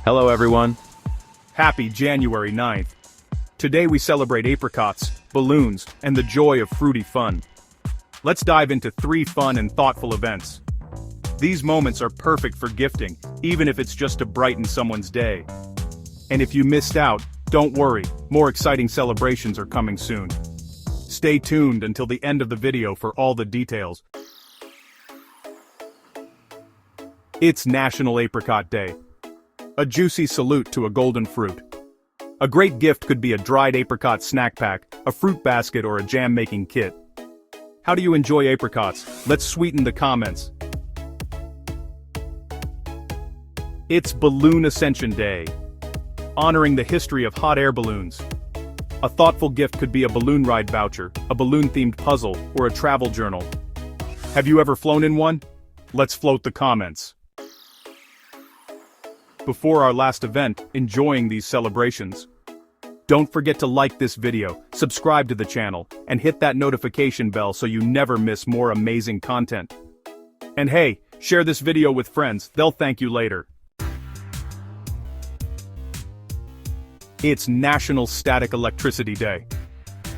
Hello everyone. Happy January 9th. Today we celebrate apricots, balloons, and the joy of fruity fun. Let's dive into 3 fun and thoughtful events. These moments are perfect for gifting, even if it's just to brighten someone's day. And if you missed out, don't worry, more exciting celebrations are coming soon. Stay tuned until the end of the video for all the details. It's National Apricot Day. A juicy salute to a golden fruit. A great gift could be a dried apricot snack pack, a fruit basket, or a jam-making kit. How do you enjoy apricots? Let's sweeten the comments. It's Balloon Ascension Day, honoring the history of hot air balloons. A thoughtful gift could be a balloon ride voucher, a balloon-themed puzzle, or a travel journal. Have you ever flown in one? Let's float the comments. Before our last event, enjoying these celebrations. Don't forget to like this video, subscribe to the channel, and hit that notification bell so you never miss more amazing content. And hey, share this video with friends, they'll thank you later. It's National Static Electricity Day.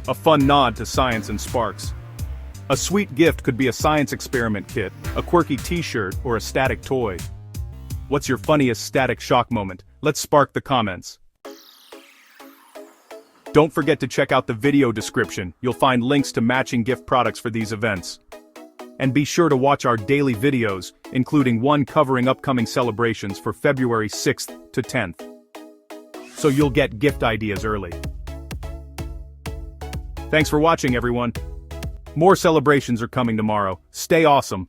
A fun nod to science and sparks. A sweet gift could be a science experiment kit, a quirky t-shirt, or a static toy. What's your funniest static shock moment? Let's spark the comments. Don't forget to check out the video description, you'll find links to matching gift products for these events. And be sure to watch our daily videos, including one covering upcoming celebrations for February 6th to 10th. So you'll get gift ideas early. Thanks for watching, everyone. More celebrations are coming tomorrow. Stay awesome.